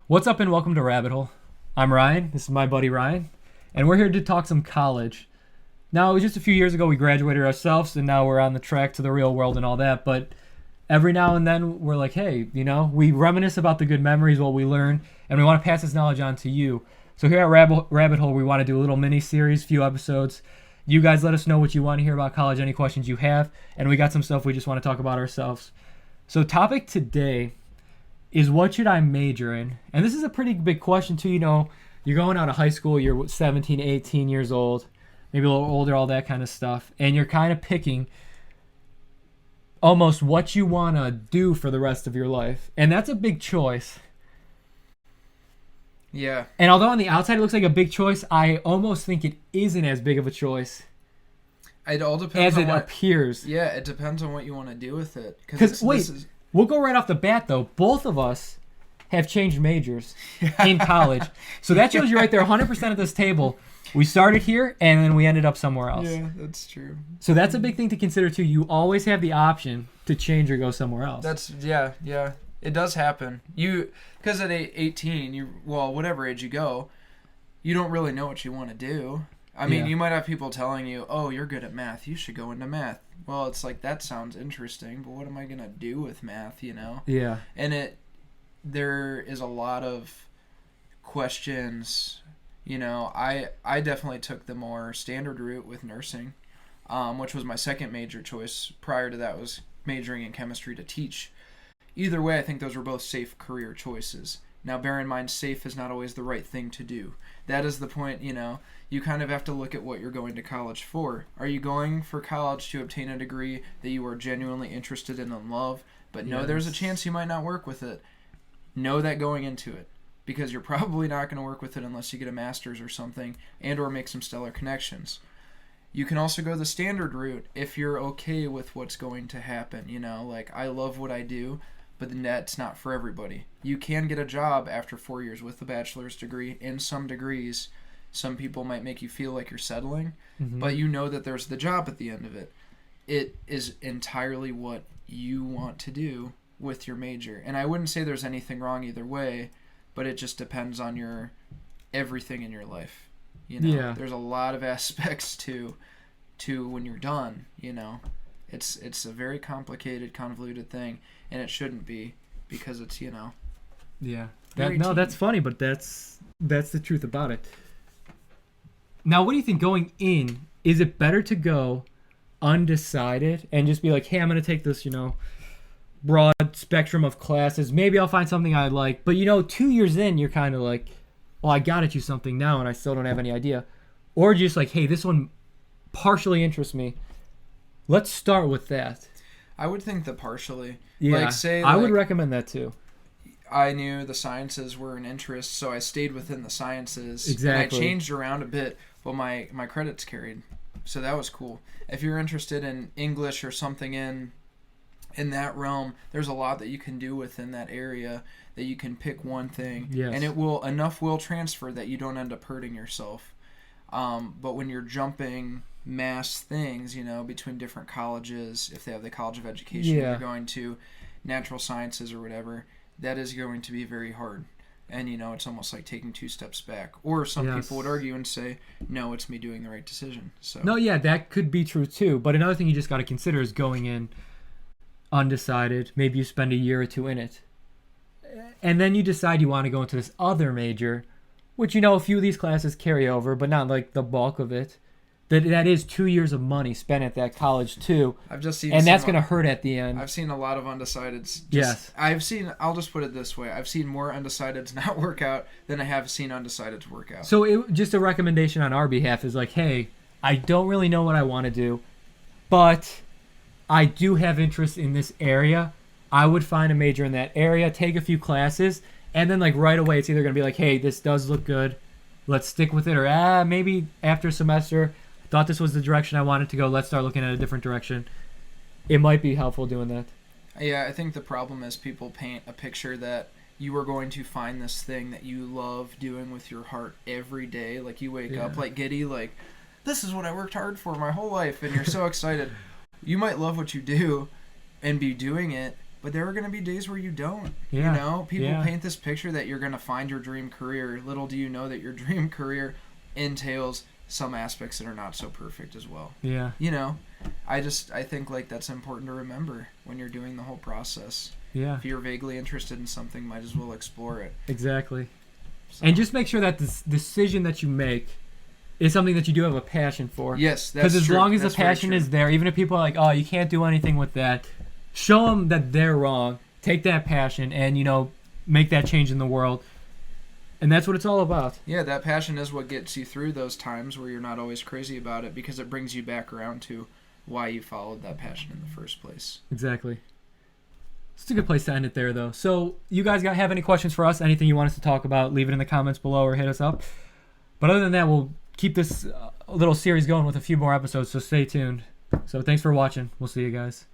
What's up and welcome to Rabbit Hole. I'm Ryan. This is my buddy Ryan, and we're here to talk some college. Now, it was just a few years ago we graduated ourselves, and now we're on the track to the real world and all that. But every now and then we're like, hey, we reminisce about the good memories, what we learned, and we want to pass this knowledge on to you. So here at Rabbit Hole, we want to do a little mini series, few episodes. You guys let us know what you want to hear about college, any questions you have, and we got some stuff we just want to talk about ourselves. So topic today is what should I major in? And this is a pretty big question too. You're going out of high school, you're 17, 18 years old, maybe a little older, all that kind of stuff, and you're kind of picking almost what you want to do for the rest of your life. And that's a big choice. Yeah. And although on the outside it looks like a big choice, I almost think it isn't as big of a choice It all depends as on it what, appears. Yeah, it depends on what you want to do with it. Because we'll go right off the bat, though. Both of us have changed majors in college. So that shows you right there, 100% of this table. We started here, and then we ended up somewhere else. Yeah, that's true. So that's a big thing to consider, too. You always have the option to change or go somewhere else. Yeah. It does happen. Because at 18, whatever age you go, you don't really know what you want to do. I mean, You might have people telling you, oh, you're good at math, you should go into math. Well, it's like, that sounds interesting, but what am I going to do with math, Yeah. And there is a lot of questions. I definitely took the more standard route with nursing, which was my second major choice. Prior to that was majoring in chemistry to teach. Either way, I think those were both safe career choices. Now, bear in mind, safe is not always the right thing to do. That is the point, you kind of have to look at what you're going to college for. Are you going for college to obtain a degree that you are genuinely interested in and love, but know there's a chance you might not work with it? Know that going into it, because you're probably not going to work with it unless you get a master's or something and or make some stellar connections. You can also go the standard route if you're okay with what's going to happen. Like, I love what I do, but that's not for everybody. You can get a job after 4 years with a bachelor's degree. In some degrees, some people might make you feel like you're settling, but you know that there's the job at the end of it. It is entirely what you want to do with your major. And I wouldn't say there's anything wrong either way, but it just depends on your everything in your life. There's a lot of aspects to when you're done. It's a very complicated, convoluted thing, and it shouldn't be, because it's Yeah. very That's funny, but that's the truth about it. Now, what do you think going in? Is it better to go undecided and just be like, hey, I'm going to take this, broad spectrum of classes. Maybe I'll find something I like. But, 2 years in, you're kind of like, well, I got to choose something now, and I still don't have any idea. Or just like, hey, this one partially interests me. Let's start with that. I would think that partially. Yeah, I would recommend that too. I knew the sciences were an interest, so I stayed within the sciences. Exactly. And I changed around a bit, but my credits carried. So that was cool. If you're interested in English or something in that realm, there's a lot that you can do within that area, that you can pick one thing. Yes. And enough will transfer that you don't end up hurting yourself. But when you're jumping mass things, between different colleges, if they have the College of Education, you're going to natural sciences or whatever, that is going to be very hard. And, it's almost like taking 2 steps back. Or some people would argue and say, no, it's me doing the right decision. So No, yeah, that could be true too. But another thing you just got to consider is going in undecided. Maybe you spend a year or 2 in it. And then you decide you want to go into this other major, which, a few of these classes carry over, but not like the bulk of it. That is 2 years of money spent at that college too. I've just seen, and that's going to hurt at the end. I've seen a lot of undecideds. Yes. I'll just put it this way. I've seen more undecideds not work out than I have seen undecideds work out. So just a recommendation on our behalf is like, hey, I don't really know what I want to do, but I do have interest in this area. I would find a major in that area, take a few classes, and then like right away it's either going to be like, hey, this does look good, let's stick with it, or maybe after a semester, thought this was the direction I wanted to go, let's start looking at a different direction. It might be helpful doing that. Yeah, I think the problem is people paint a picture that you are going to find this thing that you love doing with your heart every day. Like you wake up like giddy, like, this is what I worked hard for my whole life, and you're so excited. You might love what you do and be doing it, but there are going to be days where you don't. Yeah. You know, people Yeah. paint this picture that you're going to find your dream career. Little do you know that your dream career entails some aspects that are not so perfect as well. Yeah. You know, I think like that's important to remember when you're doing the whole process. Yeah. If you're vaguely interested in something, might as well explore it. Exactly. So. And just make sure that this decision that you make is something that you do have a passion for. Yes, that's Because as true. long as That's the very passion true. is there, even if people are like, oh, you can't do anything with that, show them that they're wrong. Take that passion and, you know, make that change in the world. And that's what it's all about. Yeah, that passion is what gets you through those times where you're not always crazy about it, because it brings you back around to why you followed that passion in the first place. Exactly. It's a good place to end it there, though. So, you guys have any questions for us? Anything you want us to talk about? Leave it in the comments below or hit us up. But other than that, we'll keep this little series going with a few more episodes, so stay tuned. So, thanks for watching. We'll see you guys.